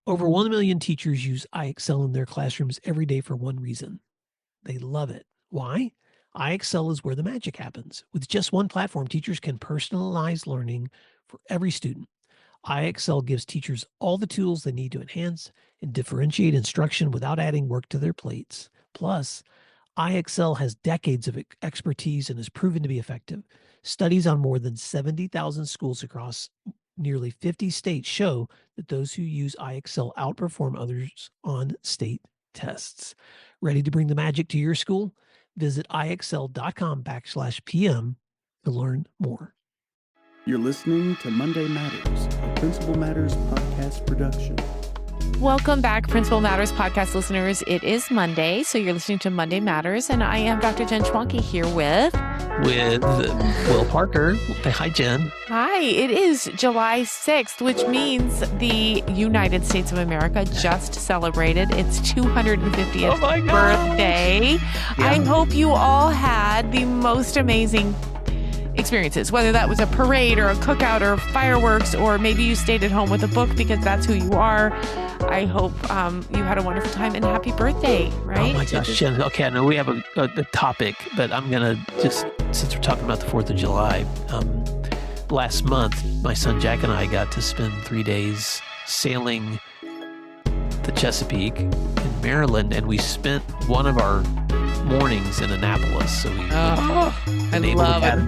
Over 1 million teachers use iExcel in their classrooms every day for one reason. They love it. Why? iExcel is where the magic happens. With just one platform, teachers can personalize learning for every student. iExcel gives teachers all the tools they need to enhance and differentiate instruction without adding work to their plates. Plus, iExcel has decades of expertise and has proven to be effective. Studies on more than 70,000 schools across nearly 50 states show that those who use iExcel outperform others on state tests. Ready to bring the magic to your school? Visit iexcel.com/PM to learn more. You're listening to Monday Matters, a Principal Matters podcast production. Welcome back, Principal Matters podcast listeners. It is Monday, so you're listening to Monday Matters, and I am Dr. Jen Schwanke here with Will Parker. Hi, Jen. Hi, it is July 6th, which means the United States of America just celebrated its 250th birthday. Yeah. I hope you all had the most amazing experiences, whether that was a parade or a cookout or fireworks, or maybe you stayed at home with a book because that's who you are. I hope you had a wonderful time, and happy birthday, right? Oh my gosh, Jen. Okay, I know we have a topic, but I'm going to just, since we're talking about the 4th of July, last month, my son Jack and I got to spend 3 days sailing the Chesapeake in Maryland, and we spent one of our mornings in Annapolis. So we I love it.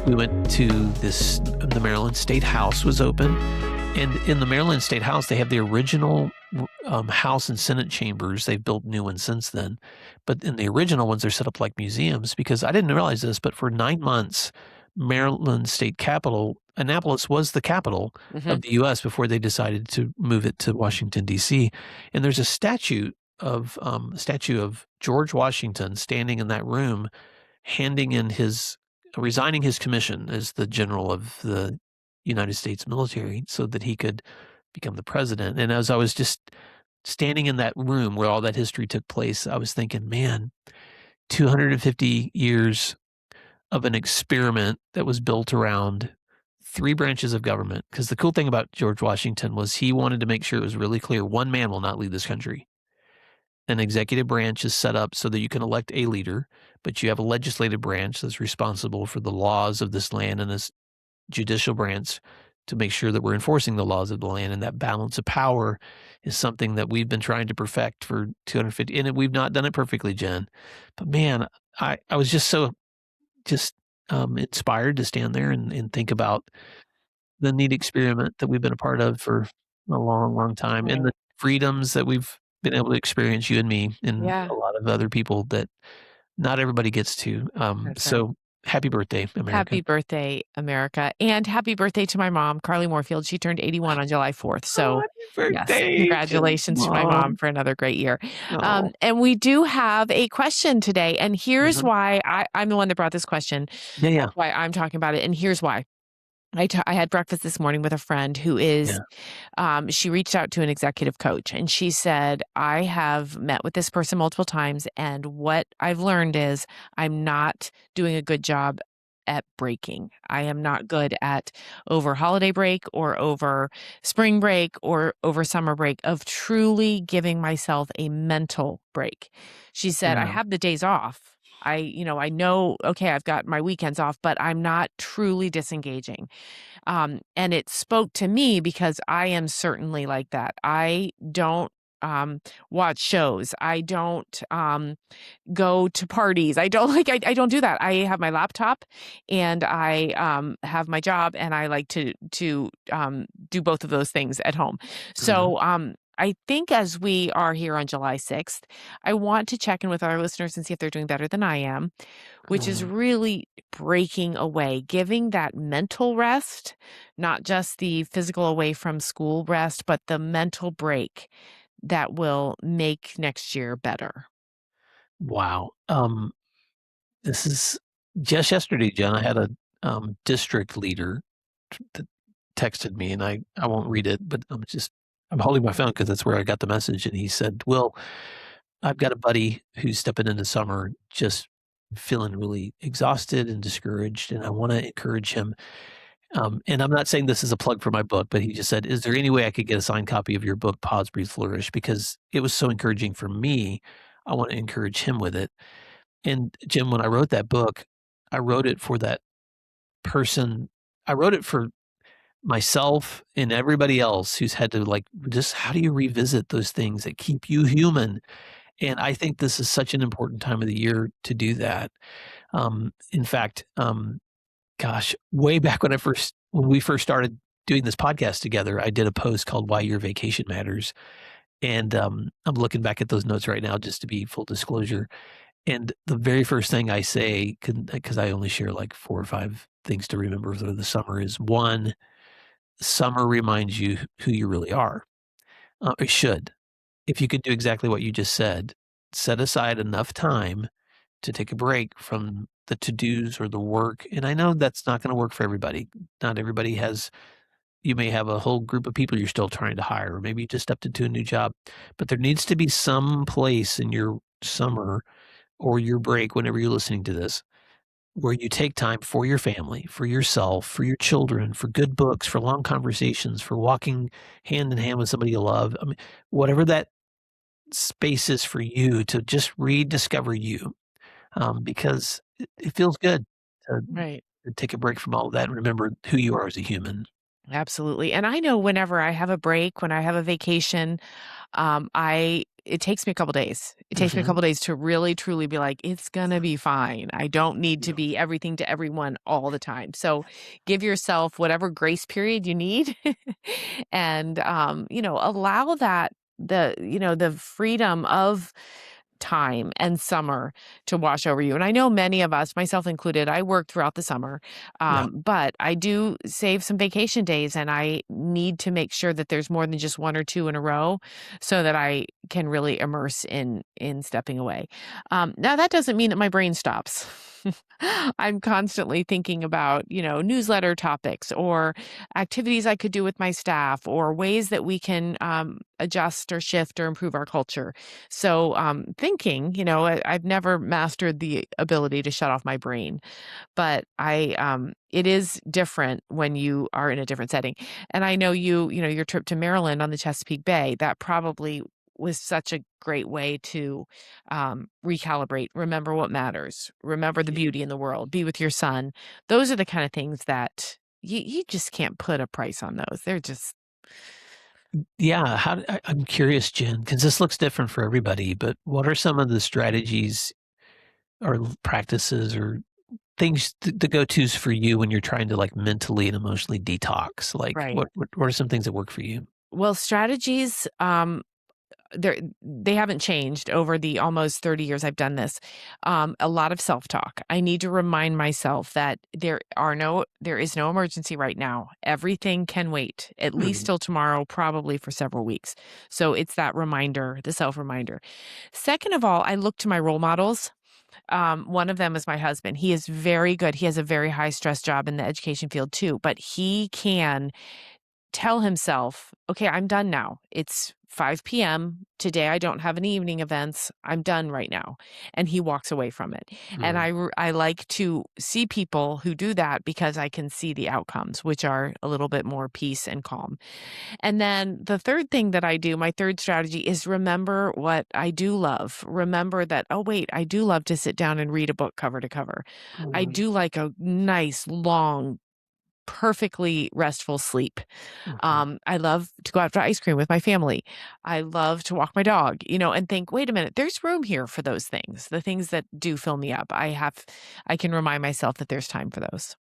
We went to the Maryland State House was open. And in the Maryland State House, they have the original House and Senate chambers. They've built new ones since then. But in the original ones, they're set up like museums, because I didn't realize this, but for 9 months, Maryland State Capitol, Annapolis was the capital of the U.S. before they decided to move it to Washington, D.C. And there's a statue of George Washington standing in that room, resigning his commission as the general of the United States military so that he could become the president. And as I was just standing in that room where all that history took place, I was thinking, man, 250 years of an experiment that was built around 3 branches of government. Because the cool thing about George Washington was he wanted to make sure it was really clear one man will not lead this country. An executive branch is set up so that you can elect a leader, but you have a legislative branch that's responsible for the laws of this land, and this judicial branch to make sure that we're enforcing the laws of the land. And that balance of power is something that we've been trying to perfect for 250, and we've not done it perfectly, Jen. But man, I was just so inspired to stand there and think about the neat experiment that we've been a part of for a long, long time, and the freedoms that we've been able to experience, you and me, and a lot of other people that not everybody gets to. So happy birthday, America. Happy birthday, America. And happy birthday to my mom, Carly Moorfield. She turned 81 on July 4th. So yes, congratulations to my mom for another great year. And we do have a question today. And here's why I'm the one that brought this question. Yeah. That's why I'm talking about it. And here's why. I had breakfast this morning with a friend who is, she reached out to an executive coach, and she said, I have met with this person multiple times, and what I've learned is I'm not doing a good job at breaking. I am not good at over holiday break or over spring break or over summer break of truly giving myself a mental break. She said, I have the days off. I know, okay, I've got my weekends off, but I'm not truly disengaging. And it spoke to me because I am certainly like that. I don't watch shows. I don't go to parties. I don't do that. I have my laptop and I have my job, and I like to do both of those things at home. So I think as we are here on July 6th, I want to check in with our listeners and see if they're doing better than I am, which is really breaking away, giving that mental rest, not just the physical away from school rest, but the mental break that will make next year better. Wow. This is just yesterday, Jen. I had a district leader that texted me, and I won't read it, but I'm holding my phone because that's where I got the message. And he said, Will, I've got a buddy who's stepping into summer just feeling really exhausted and discouraged, and I want to encourage him. And I'm not saying this is a plug for my book, but he just said, "Is there any way I could get a signed copy of your book, Pause, Breathe, Flourish?" Because it was so encouraging for me. I want to encourage him with it. And Jim, when I wrote that book, I wrote it for that person. I wrote it for myself and everybody else who's had to like, just how do you revisit those things that keep you human? And I think this is such an important time of the year to do that. In fact, gosh, way back when we first started doing this podcast together, I did a post called "Why Your Vacation Matters," and I'm looking back at those notes right now just to be full disclosure. And the very first thing I say, because I only share like 4 or 5 things to remember for the summer, is one: summer reminds you who you really are. It should. If you could do exactly what you just said, set aside enough time to take a break from the to-dos or the work. And I know that's not going to work for everybody. Not everybody has, you may have a whole group of people you're still trying to hire, or maybe you just stepped into a new job. But there needs to be some place in your summer or your break, whenever you're listening to this, where you take time for your family, for yourself, for your children, for good books, for long conversations, for walking hand in hand with somebody you love. I mean, whatever that space is for you to just rediscover you, because it feels good to, Right. to take a break from all of that and remember who you are as a human. Absolutely. And I know whenever I have a break, when I have a vacation, I it takes me a couple days. It takes me a Hmm. couple days to really truly be like, it's gonna be fine. I don't need to Yeah. be everything to everyone all the time. So give yourself whatever grace period you need and allow that the freedom of time and summer to wash over you. And I know many of us, myself included, I work throughout the summer, Yeah. but I do save some vacation days and I need to make sure that there's more than just one or two in a row so that I can really immerse in stepping away. Now that doesn't mean that my brain stops. I'm constantly thinking about, newsletter topics or activities I could do with my staff or ways that we can adjust or shift or improve our culture. So, thinking, I've never mastered the ability to shut off my brain, but it is different when you are in a different setting. And I know your trip to Maryland on the Chesapeake Bay, that probably was such a great way to recalibrate, remember what matters, remember the Y- beauty in the world, be with your son. Those are the kind of things that you just can't put a price on those. They're just Yeah. I'm curious, Jen, because this looks different for everybody, but what are some of the strategies or practices or things, the go-tos for you when you're trying to like mentally and emotionally detox? Like right. what are some things that work for you? Well, strategies, they haven't changed over the almost 30 years I've done this. A lot of self-talk. I need to remind myself that there is no emergency right now. Everything can wait, at least Mhm. till tomorrow, probably for several weeks. So it's that reminder, the self-reminder. Second of all, I look to my role models. One of them is my husband. He is very good. He has a very high stress job in the education field too, but he can tell himself, "Okay, I'm done now. It's 5 p.m. Today I don't have any evening events. I'm done right now." And he walks away from it. And Mm. I like to see people who do that because I can see the outcomes, which are a little bit more peace and calm. And then the third thing that I do, my third strategy is remember what I do love. Remember that, oh wait, I do love to sit down and read a book cover to cover. I Mm. do like a nice long perfectly restful sleep. Mhm. I love to go out for ice cream with my family. I love to walk my dog, and think, wait a minute, there's room here for those things, the things that do fill me up. I can remind myself that there's time for those.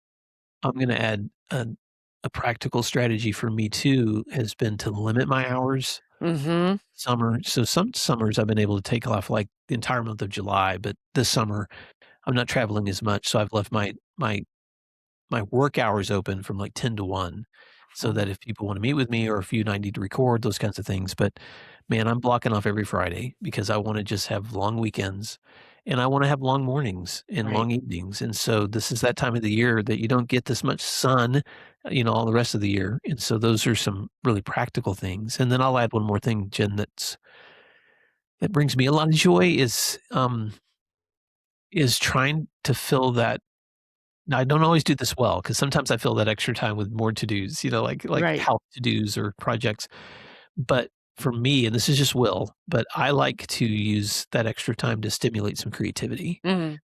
I'm gonna add a practical strategy for me too has been to limit my hours. Mhm. Summer, so some summers I've been able to take off like the entire month of July, but this summer I'm not traveling as much, so I've left my work hours open from like 10 to 1 so Oh, that if people want to meet with me or if you and I need to record, those kinds of things. But man, I'm blocking off every Friday because I want to just have long weekends and I want to have long mornings and right. long evenings. And so this is that time of the year that you don't get this much sun, all the rest of the year. And so those are some really practical things. And then I'll add one more thing, Jen, that brings me a lot of joy is trying to fill that Now, I don't always do this well because sometimes I fill that extra time with more to-dos, like Right. house to-dos or projects. But for me, and this is just will, but I like to use that extra time to stimulate some creativity. Mhm.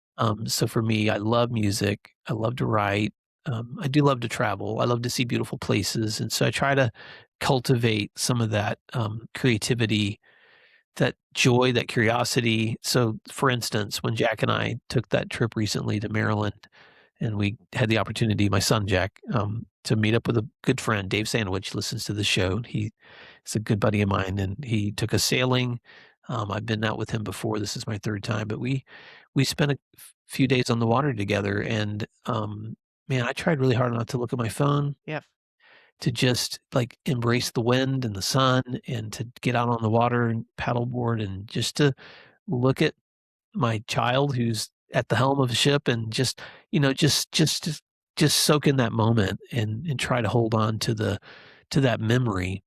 So for me, I love music. I love to write. I do love to travel. I love to see beautiful places, and so I try to cultivate some of that creativity, that joy, that curiosity. So, for instance, when Jack and I took that trip recently to Maryland, and we had the opportunity, my son Jack, to meet up with a good friend, Dave Sandwich, listens to the show. He is a good buddy of mine, and he took us sailing. I've been out with him before. This is my third time, but we spent a few days on the water together, and man, I tried really hard not to look at my phone, Yep. to just like embrace the wind and the sun, and to get out on the water and paddleboard, and just to look at my child who's at the helm of a ship, and just, just soak in that moment, and try to hold on to that memory.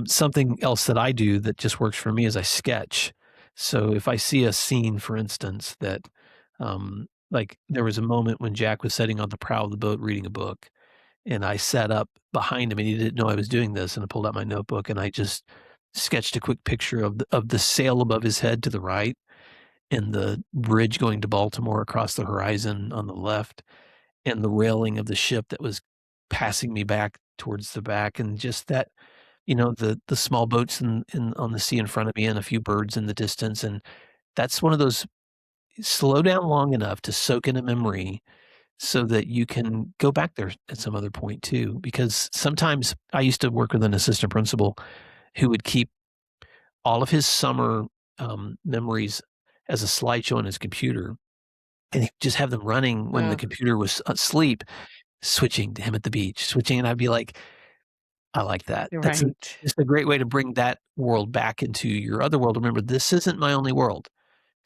Something else that I do that just works for me is I sketch. So if I see a scene, for instance, that like there was a moment when Jack was sitting on the prow of the boat reading a book, and I sat up behind him, and he didn't know I was doing this, and I pulled out my notebook, and I just sketched a quick picture of the sail above his head to the right, and the bridge going to Baltimore across the horizon on the left, and the railing of the ship that was passing me back towards the back, and just that, the small boats in on the sea in front of me, and a few birds in the distance. And that's one of those, slow down long enough to soak in a memory so that you can go back there at some other point too. Because sometimes I used to work with an assistant principal who would keep all of his summer memories as a slideshow on his computer, and he'd just have them running when the Wow. computer was asleep, switching to him at the beach, switching, and I'd be like, "I like that." You're That's right. just a great way to bring that world back into your other world. Remember, this isn't my only world.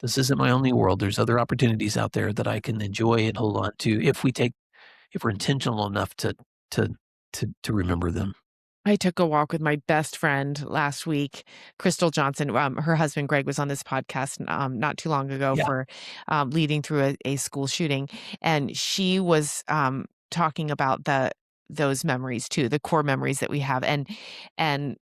This isn't my only world. There's other opportunities out there that I can enjoy and hold on to if we're intentional enough to to remember them. I took a walk with my best friend last week, Crystal Johnson. Her husband Greg was on this podcast not too long ago Yeah. for leading through a school shooting, and she was talking about those memories too, the core memories that we have, and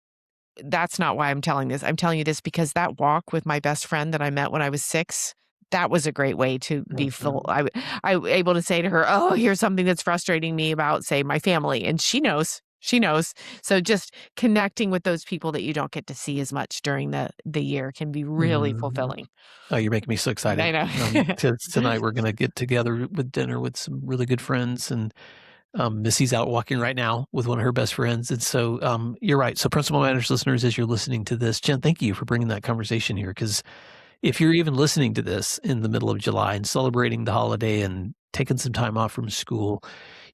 that's not why I'm telling this. I'm telling you this because that walk with my best friend that I met when I was 6, that was a great way to be full. Mhm. I was able to say to her, "Oh, here's something that's frustrating me about, say, my family," and she knows. She knows. So just connecting with those people that you don't get to see as much during the year can be really Mhm. fulfilling. Oh, you're making me so I excited. know. 'Cause tonight we're gonna get together with dinner with some really good friends, and Missy's out walking right now with one of her best friends, and so, you're right. So, Principal Matters listeners, as you're listening to this, Jen, thank you for bringing that conversation here, because if you're even listening to this in the middle of July and celebrating the holiday and taking some time off from school,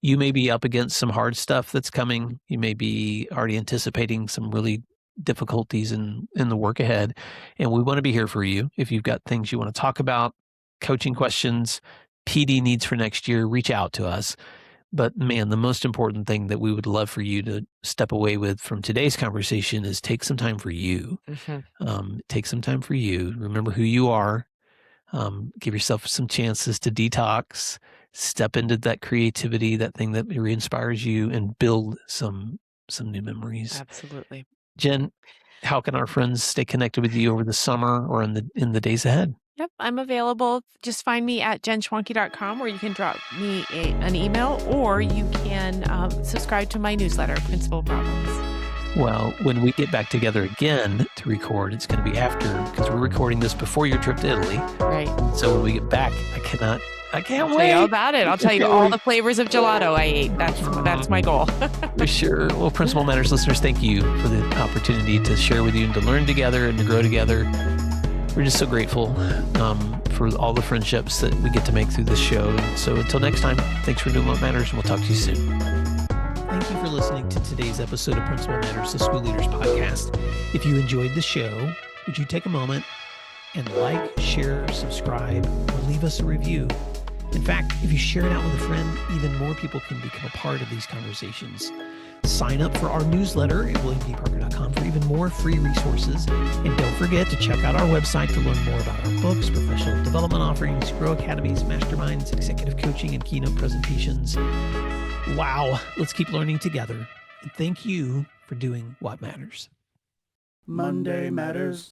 you may be up against some hard stuff that's coming. You may be already anticipating some really difficulties in the work ahead, and we wanna be here for you. If you've got things you wanna talk about, coaching questions, PD needs for next year, reach out to us. But man, the most important thing that we would love for you to step away with from today's conversation is take some time for you. Mhm. Take some time for you. Remember who you are. Give yourself some chances to detox, step into that creativity, that thing that re-inspires you, and build some new memories. Absolutely. Jen, how can our friends stay connected with you over the summer or in the days ahead? Yep, I'm available. Just find me at jenschwanke.com, or you can drop me an email, or you can subscribe to my newsletter, Principal Problems. Well, when we get back together again to record, it's going to be after, because we're recording this before your trip to Italy. Right. So when we get back, I can't I'll tell you wait. all about it. I'll tell you can't all wait. the flavors of gelato I ate. That's my goal. For sure. Well, Principal Matters listeners, thank you for the opportunity to share with you and to learn together and to grow together. We're just so grateful for all the friendships that we get to make through this show. So until next time, thanks for doing what matters, and we'll talk to you soon. Thank you for listening to today's episode of Principal Matters, the School Leaders Podcast. If you enjoyed the show, would you take a moment and like, share, subscribe, or leave us a review? In fact, if you share it out with a friend, even more people can become a part of these conversations. Sign up for our newsletter at williamdparker.com for even more free resources. And don't forget to check out our website to learn more about our books, professional development offerings, Grow Academies, masterminds, executive coaching, and keynote presentations. Wow, let's keep learning together. And thank you for doing what matters. Monday Matters.